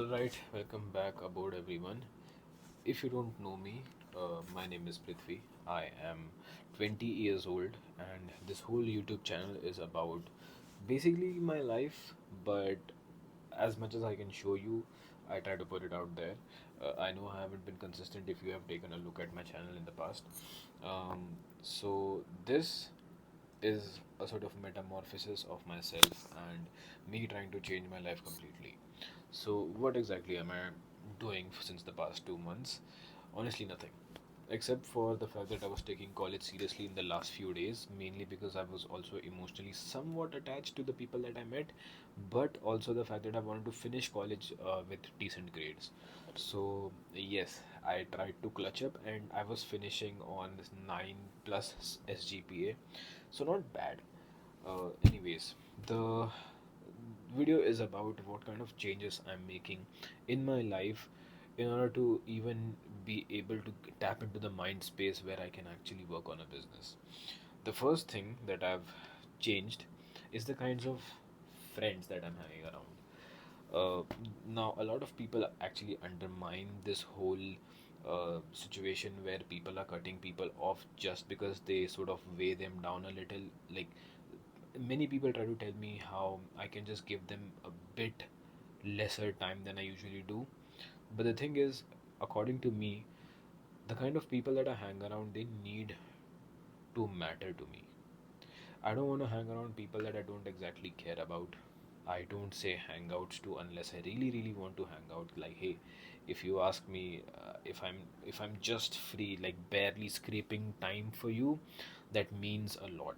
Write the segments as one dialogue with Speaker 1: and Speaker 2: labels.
Speaker 1: Alright, welcome back aboard everyone. If you don't know me, my name is Prithvi. I am 20 years old, and this whole YouTube channel is about basically my life, but as much as I can show you, I try to put it out there. I know I haven't been consistent if you have taken a look at my channel in the past. So, this is a sort of metamorphosis of myself and me trying to change my life completely. So, what exactly am I doing since the past 2 months? Honestly, nothing. Except for the fact that I was taking college seriously in the last few days, mainly because I was also emotionally somewhat attached to the people that I met, but also the fact that I wanted to finish college with decent grades. So, yes, I tried to clutch up and I was finishing on this 9 plus SGPA. So, not bad. Anyways, the video is about what kind of changes I'm making in my life in order to even be able to tap into the mind space where I can actually work on a business. The first thing that I've changed is the kinds of friends that I'm hanging around. Now, a lot of people actually undermine this whole situation where people are cutting people off just because they sort of weigh them down a little. Like, many people try to tell me how I can just give them a bit lesser time than I usually do. But the thing is, according to me, the kind of people that I hang around, they need to matter to me. I don't want to hang around people that I don't exactly care about. I don't say hangouts to unless I really, really want to hang out. Like, hey, if you ask me if I'm just free, like barely scraping time for you, that means a lot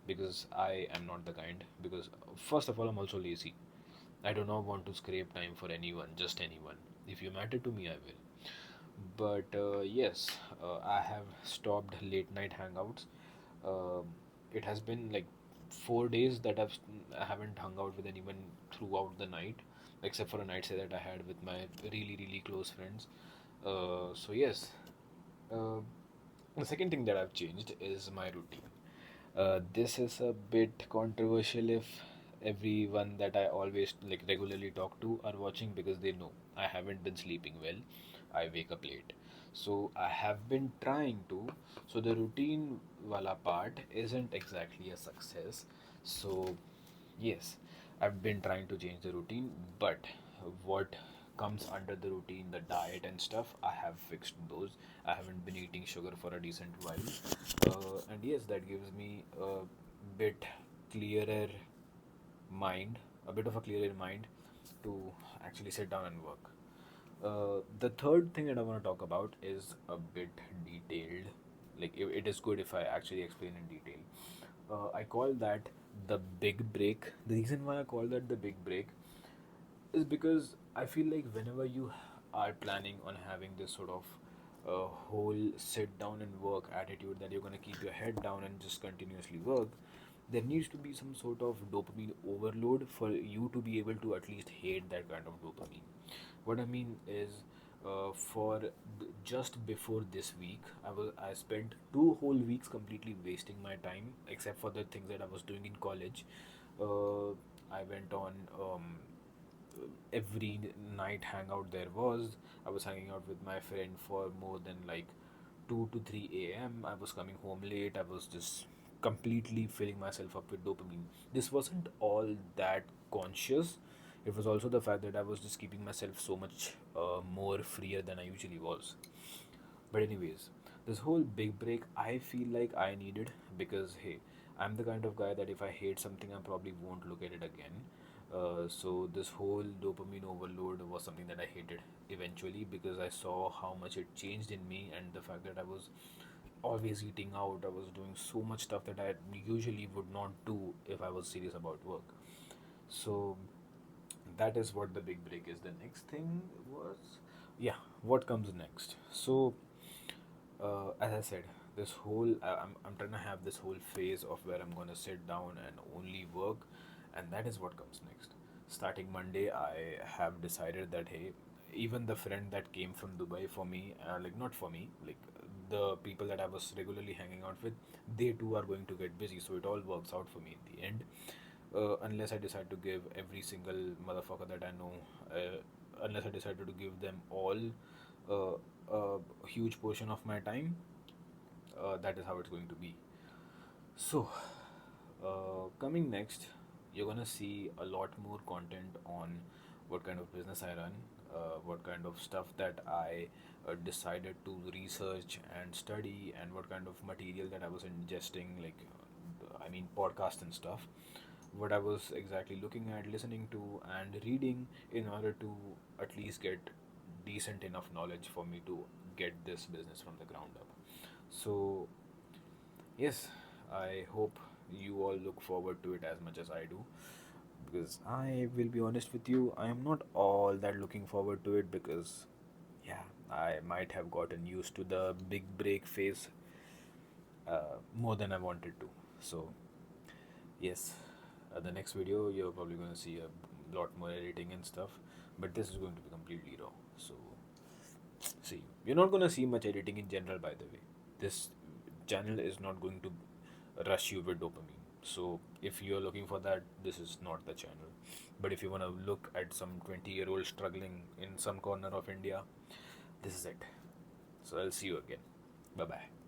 Speaker 1: because I am not the kind. Because first of all, I'm also lazy. I do not want to scrape time for anyone, just anyone. If you matter to me, I will. But yes, I have stopped late night hangouts. Um it has been like 4 days that I haven't hung out with anyone throughout the night, except for a night stay that I had with my really really close friends. So yes, uh, the second thing that I've changed is my routine. This is a bit controversial if everyone that I always like regularly talk to are watching because they know I haven't been sleeping well. I wake up late. So I have been trying to. So the routine wala part isn't exactly a success. So yes, I've been trying to change the routine, but what comes under the routine, the diet and stuff, I have fixed those. I haven't been eating sugar for a decent while. And yes, that gives me a bit clearer mind, a bit of a clearer mind to actually sit down and work. The third thing that I want to talk about is a bit detailed. Like, it is good if I actually explain in detail. I call that the big break. The reason why I call that the big break is because I feel like whenever you are planning on having this sort of whole sit down and work attitude that you're going to keep your head down and just continuously work, there needs to be some sort of dopamine overload for you to be able to at least hate that kind of dopamine. What I mean is, just before this week, I spent 2 whole weeks completely wasting my time, except for the things that I was doing in college. I went on every night hangout there was. I was hanging out with my friend for more than like 2 to 3 a.m. I was coming home late. I was just completely filling myself up with dopamine. This wasn't all that conscious. It was also the fact that I was just keeping myself so much more freer than I usually was. But anyways, this whole big break I feel like I needed because hey, I'm the kind of guy that if I hate something I probably won't look at it again. So this whole dopamine overload was something that I hated eventually because I saw how much it changed in me and the fact that I was always eating out. I was doing so much stuff that I usually would not do if I was serious about work. So that is what the big break is. The next thing was, yeah, what comes next. So as I said, this whole I'm trying to have this whole phase of where I'm gonna sit down and only work, and that is what comes next. Starting Monday, I have decided that hey, even the friend that came from Dubai for me, like not for me, like the people that I was regularly hanging out with, they too are going to get busy, so it all works out for me in the end. Unless I decide to give every single motherfucker that I know unless I decided to give them all uh, a huge portion of my time. That is how it's going to be. So, coming next, you're gonna see a lot more content on what kind of business I run, what kind of stuff that I decided to research and study, and what kind of material that I was ingesting, like, I mean, podcast and stuff. What I was exactly looking at, listening to, and reading in order to at least get decent enough knowledge for me to get this business from the ground up. So, yes, I hope you all look forward to it as much as I do. Because I will be honest with you, I am not all that looking forward to it because, yeah, I might have gotten used to the big break phase more than I wanted to. So, yes, the next video you're probably going to see a lot more editing and stuff, but this is going to be completely raw. So, see, you're not going to see much editing in general, by the way. This channel is not going to rush you with dopamine. So, if you're looking for that, this is not the channel. But if you want to look at some 20-year-old struggling in some corner of India, this is it. So, I'll see you again. Bye bye.